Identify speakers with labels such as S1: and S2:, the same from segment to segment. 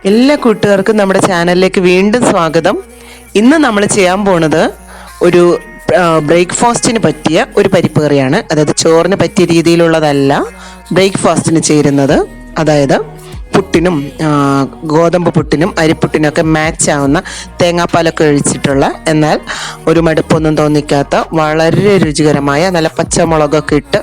S1: എല്ലാ കൂട്ടുകാർക്കും നമ്മുടെ ചാനലിലേക്ക് വീണ്ടും സ്വാഗതം. ഇന്ന് നമ്മൾ ചെയ്യാൻ പോണത് ഒരു ബ്രേക്ക്ഫാസ്റ്റിന് പറ്റിയ ഒരു പരിപ്പ് കറിയാണ്. അതായത് ചോറിന് പറ്റിയ രീതിയിലുള്ളതല്ല, ബ്രേക്ക്ഫാസ്റ്റിന് ചേരുന്നത്. അതായത് പുട്ടിനും ഗോതമ്പ് പുട്ടിനും അരിപ്പുട്ടിനും ഒക്കെ മാച്ച് ആവുന്ന തേങ്ങാപ്പാലൊക്കെ ഒഴിച്ചിട്ടുള്ള, എന്നാൽ ഒരു മടുപ്പൊന്നും തോന്നിക്കാത്ത വളരെ രുചികരമായ നല്ല പച്ചമുളകൊക്കെ ഇട്ട്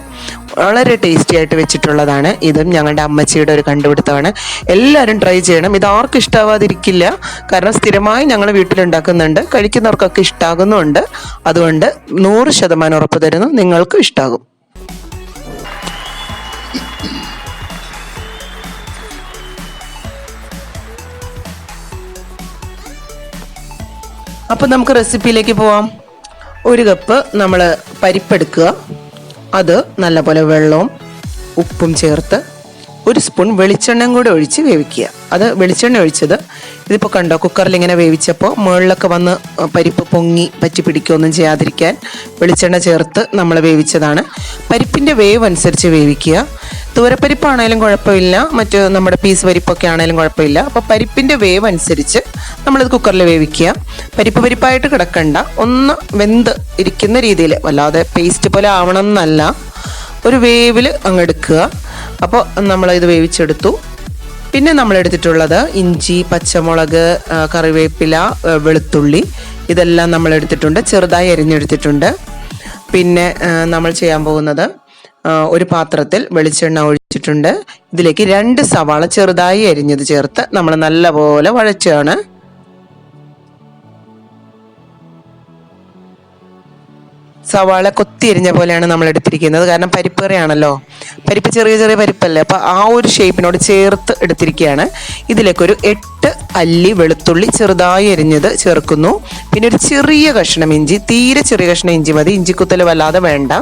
S1: വളരെ ടേസ്റ്റി ആയിട്ട് വെച്ചിട്ടുള്ളതാണ്. ഇതും ഞങ്ങളുടെ അമ്മച്ചിയുടെ ഒരു കണ്ടുപിടുത്തമാണ്. എല്ലാവരും ട്രൈ ചെയ്യണം. ഇത് ആർക്കും ഇഷ്ടാവാതിരിക്കില്ല, കാരണം സ്ഥിരമായി ഞങ്ങൾ വീട്ടിലുണ്ടാക്കുന്നുണ്ട്, കഴിക്കുന്നവർക്കൊക്കെ ഇഷ്ടാകുന്നുണ്ട്. അതുകൊണ്ട് 100% ഉറപ്പ് തരുന്നു, നിങ്ങൾക്കും ഇഷ്ടാകും. അപ്പം നമുക്ക് റെസിപ്പിയിലേക്ക് പോവാം. 1 കപ്പ് നമ്മൾ പരിപ്പെടുക്കുക. അത് നല്ലപോലെ വെള്ളവും ഉപ്പും ചേർത്ത് 1 സ്പൂൺ വെളിച്ചെണ്ണയും കൂടെ ഒഴിച്ച് വേവിക്കുക. അത് വെളിച്ചെണ്ണ ഒഴിച്ചത് ഇതിപ്പോൾ കണ്ടോ, കുക്കറിൽ ഇങ്ങനെ വേവിച്ചപ്പോൾ മുകളിലൊക്കെ വന്ന് പരിപ്പ് പൊങ്ങി പറ്റി പിടിക്കുകയൊന്നും ചെയ്യാതിരിക്കാൻ വെളിച്ചെണ്ണ ചേർത്ത് നമ്മൾ വേവിച്ചതാണ്. പരിപ്പിൻ്റെ വേവ് അനുസരിച്ച് വേവിക്കുക. തുവരപ്പരിപ്പാണേലും കുഴപ്പമില്ല, മറ്റ് നമ്മുടെ പീസ് പരിപ്പൊക്കെ ആണേലും കുഴപ്പമില്ല. അപ്പോൾ പരിപ്പിൻ്റെ വേവ് അനുസരിച്ച് നമ്മളിത് കുക്കറിൽ വേവിക്കുക. പരിപ്പായിട്ട് കിടക്കണ്ട, ഒന്ന് വെന്ത് ഇരിക്കുന്ന രീതിയിൽ, വല്ലാതെ പേസ്റ്റ് പോലെ ആവണം എന്നല്ല, ഒരു വേവിൽ അങ്ങ് എടുക്കുക. അപ്പോൾ നമ്മളിത് വേവിച്ചെടുത്തു. പിന്നെ നമ്മൾ എടുത്തിട്ടുള്ളത് ഇഞ്ചി, പച്ചമുളക്, കറിവേപ്പില, വെളുത്തുള്ളി, ഇതെല്ലാം നമ്മൾ എടുത്തിട്ടുണ്ട്, ചെറുതായി അരിഞ്ഞെടുത്തിട്ടുണ്ട്. പിന്നെ നമ്മൾ ചെയ്യാൻ പോകുന്നത്, ഒരു പാത്രത്തിൽ വെളിച്ചെണ്ണ ഒഴിച്ചിട്ടുണ്ട്. ഇതിലേക്ക് 2 സവാള ചെറുതായി അരിഞ്ഞത് ചേർത്ത് നമ്മൾ നല്ലപോലെ വഴറ്റുകയാണ്. സവാള കൊത്തി എരിഞ്ഞ പോലെയാണ് നമ്മൾ എടുത്തിരിക്കുന്നത്, കാരണം പരിപ്പ് കറിയാണല്ലോ, പരിപ്പ് ചെറിയ ചെറിയ പരിപ്പല്ലേ, അപ്പോൾ ആ ഒരു ഷേപ്പിനോട് ചേർത്ത് എടുത്തിരിക്കുകയാണ്. ഇതിലേക്കൊരു 8 അല്ലി വെളുത്തുള്ളി ചെറുതായി എരിഞ്ഞത് ചേർക്കുന്നു. പിന്നെ ഒരു ചെറിയ കഷ്ണം ഇഞ്ചി, തീരെ ചെറിയ കഷ്ണം ഇഞ്ചി മതി, ഇഞ്ചിക്കുത്തൽ വല്ലാതെ വേണ്ട,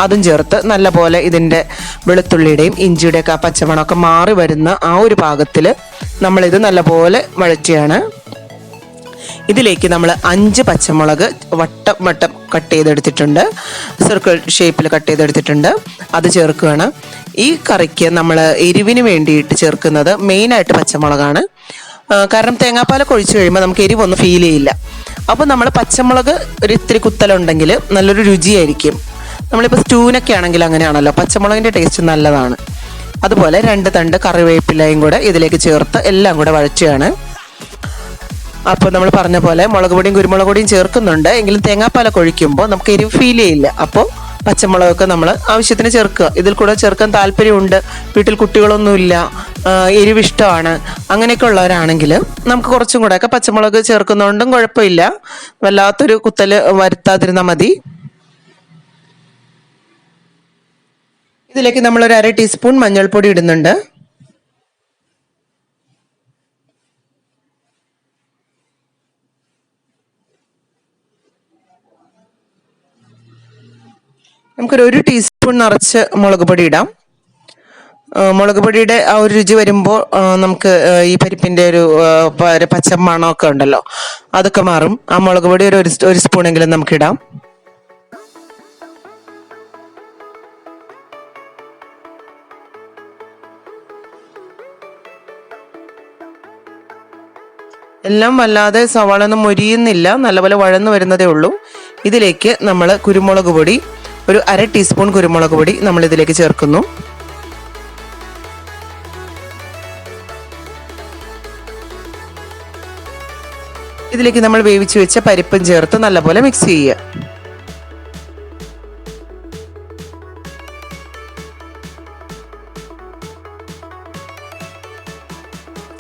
S1: അതും ചേർത്ത് നല്ലപോലെ ഇതിൻ്റെ വെളുത്തുള്ളിയുടെയും ഇഞ്ചിയുടെയൊക്കെ ആ പച്ചമണമൊക്കെ മാറി വരുന്ന ആ ഒരു പാകത്തിൽ നമ്മളിത് നല്ലപോലെ വഴറ്റുകയാണ്. ഇതിലേക്ക് നമ്മൾ 5 പച്ചമുളക് വട്ടം കട്ട് ചെയ്തെടുത്തിട്ടുണ്ട്, സർക്കിൾ ഷേപ്പിൽ കട്ട് ചെയ്തെടുത്തിട്ടുണ്ട്, അത് ചേർക്കുകയാണ്. ഈ കറിക്ക് നമ്മൾ എരിവിന് വേണ്ടിയിട്ട് ചേർക്കുന്നത് മെയിനായിട്ട് പച്ചമുളകാണ്. കാരണം തേങ്ങാപ്പാലൊക്കെ ഒഴിച്ച് കഴിയുമ്പോൾ നമുക്ക് എരിവൊന്നും ഫീൽ ചെയ്യില്ല. അപ്പോൾ നമ്മൾ പച്ചമുളക് ഒരു ഇത്തിരി കുത്തലുണ്ടെങ്കിൽ നല്ലൊരു രുചിയായിരിക്കും. നമ്മളിപ്പോൾ സ്റ്റൂവിനൊക്കെ ആണെങ്കിൽ അങ്ങനെയാണല്ലോ, പച്ചമുളകിൻ്റെ ടേസ്റ്റ് നല്ലതാണ്. അതുപോലെ 2 തണ്ട് കറിവേപ്പിലയും കൂടെ ഇതിലേക്ക് ചേർത്ത് എല്ലാം കൂടെ വഴറ്റുകയാണ്. അപ്പോൾ നമ്മൾ പറഞ്ഞ പോലെ മുളക് പൊടിയും കുരുമുളക് പൊടിയും ചേർക്കുന്നുണ്ട്, എങ്കിലും തേങ്ങാപ്പാലൊക്കെ ഒഴിക്കുമ്പോൾ നമുക്ക് എരിവ് ഫീൽ ചെയ്യില്ല. അപ്പോൾ പച്ചമുളകൊക്കെ നമ്മൾ ആവശ്യത്തിന് ചേർക്കുക. ഇതിൽ കൂടെ ചേർക്കാൻ താല്പര്യമുണ്ട്, വീട്ടിൽ കുട്ടികളൊന്നുമില്ല, എരിവ് ഇഷ്ടമാണ്, അങ്ങനെയൊക്കെ ഉള്ളവരാണെങ്കിൽ നമുക്ക് കുറച്ചും കൂടെയൊക്കെ പച്ചമുളക് ചേർക്കുന്നതുകൊണ്ടും കുഴപ്പമില്ല, വല്ലാത്തൊരു കുത്തൽ വരുത്താതിരുന്നാൽ മതി. ഇതിലേക്ക് നമ്മളൊരു 1/2 ടീസ്പൂൺ മഞ്ഞൾപ്പൊടി ഇടുന്നുണ്ട്. നമുക്കൊരു 1 ടീസ്പൂൺ നിറച്ച് മുളക് പൊടി ഇടാം. മുളക് പൊടിയുടെ ആ ഒരു രുചി വരുമ്പോൾ നമുക്ക് ഈ പരിപ്പിൻ്റെ ഒരു പച്ചമണമൊക്കെ ഉണ്ടല്ലോ, അതൊക്കെ മാറും. ആ മുളക് പൊടി ഒരു സ്പൂണെങ്കിലും നമുക്കിടാം. എല്ലാം വല്ലാതെ സവാളൊന്നും മൊരിയുന്നില്ല, നല്ലപോലെ വഴന്നു വരുന്നതേ ഉള്ളൂ. ഇതിലേക്ക് നമ്മൾ കുരുമുളക് പൊടി, ഒരു 1/2 ടീസ്പൂൺ കുരുമുളക് പൊടി നമ്മൾ ഇതിലേക്ക് ചേർക്കുന്നു. ഇതിലേക്ക് നമ്മൾ വേവിച്ച് വെച്ച പരിപ്പും ചേർത്ത് നല്ലപോലെ മിക്സ് ചെയ്യുക.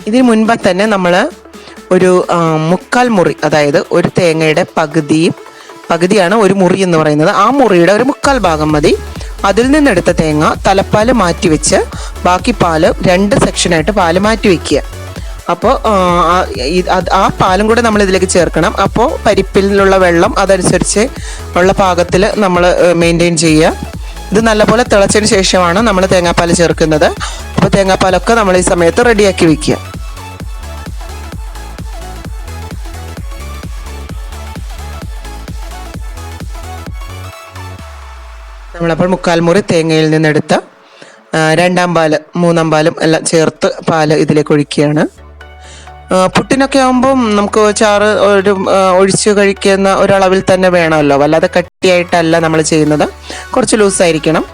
S1: ഇതിന് മുൻപ് തന്നെ നമ്മൾ ഒരു 1/4 മുറി, അതായത് ഒരു തേങ്ങയുടെ പകുതിയാണ് ഒരു മുറി എന്ന് പറയുന്നത്, ആ മുറിയുടെ ഒരു 1/4 ഭാഗം മതി. അതിൽ നിന്നെടുത്ത തേങ്ങ തലപ്പാല് മാറ്റി വെച്ച് ബാക്കി പാല് 2 സെക്ഷനായിട്ട് പാല് മാറ്റി വെക്കുക. അപ്പോൾ ആ പാലും കൂടെ നമ്മൾ ഇതിലേക്ക് ചേർക്കണം. അപ്പോൾ പരിപ്പിലുള്ള വെള്ളം അതനുസരിച്ച് ഉള്ള പാകത്തിൽ നമ്മൾ മെയിൻറ്റെയിൻ ചെയ്യുക. ഇത് നല്ലപോലെ തിളച്ചതിന് ശേഷമാണ് നമ്മൾ തേങ്ങാപ്പാൽ ചേർക്കുന്നത്. അപ്പോൾ തേങ്ങാപ്പാലൊക്കെ നമ്മൾ ഈ സമയത്ത് റെഡിയാക്കി വെക്കുക. നമ്മളപ്പോൾ 1/4 മുറി തേങ്ങയിൽ നിന്നെടുത്ത 2-ാം പാല് 3-ാം പാലും എല്ലാം ചേർത്ത് പാല് ഇതിലേക്ക് ഒഴിക്കുകയാണ്. പുട്ടിനൊക്കെ ആകുമ്പം നമുക്ക് ചാറ് ഒരു ഒഴിച്ച് കഴിക്കുന്ന ഒരളവിൽ തന്നെ വേണമല്ലോ, വല്ലാതെ കട്ടിയായിട്ടല്ല നമ്മൾ ചെയ്യുന്നത്, കുറച്ച് ലൂസായിരിക്കണം.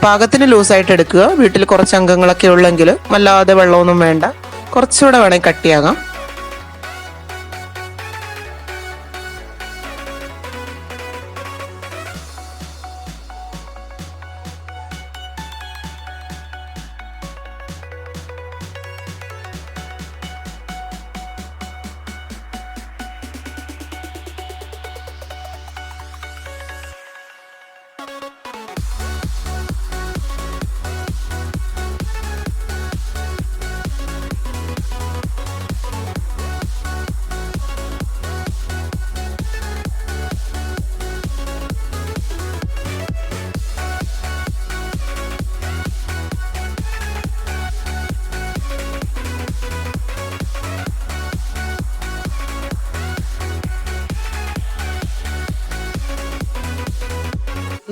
S1: പാകത്തിന് ലൂസായിട്ട് എടുക്കുക. വീട്ടിൽ കുറച്ച് അംഗങ്ങളൊക്കെ ഉള്ളെങ്കിൽ വല്ലാതെ വെള്ളമൊന്നും വേണ്ട, കുറച്ചുകൂടെ വേണമെങ്കിൽ കട്ടിയാകാം.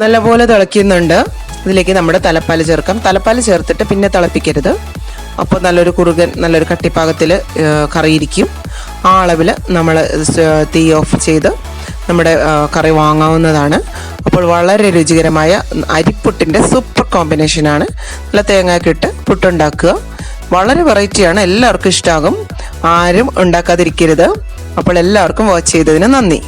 S1: നല്ലപോലെ തിളയ്ക്കുന്നുണ്ട്. ഇതിലേക്ക് നമ്മുടെ തലപ്പാൽ ചേർക്കാം. തലപ്പാൽ ചേർത്തിട്ട് പിന്നെ തിളപ്പിക്കരുത്, അപ്പോൾ നല്ലൊരു കുറുകൻ നല്ലൊരു കട്ടിപ്പാകത്തിൽ കറിയിരിക്കും. ആ അളവിൽ നമ്മൾ തീ ഓഫ് ചെയ്ത് നമ്മുടെ കറി വാങ്ങാവുന്നതാണ്. അപ്പോൾ വളരെ രുചികരമായ അരിപ്പുട്ടിൻ്റെ സൂപ്പർ കോമ്പിനേഷനാണ്. നല്ല തേങ്ങയൊക്കെ ഇട്ട് പുട്ടുണ്ടാക്കുക. വളരെ വെറൈറ്റിയാണ്, എല്ലാവർക്കും ഇഷ്ടമാകും. ആരും ഉണ്ടാക്കാതിരിക്കരുത്. അപ്പോൾ എല്ലാവർക്കും വാച്ച് ചെയ്തതിന് നന്ദി.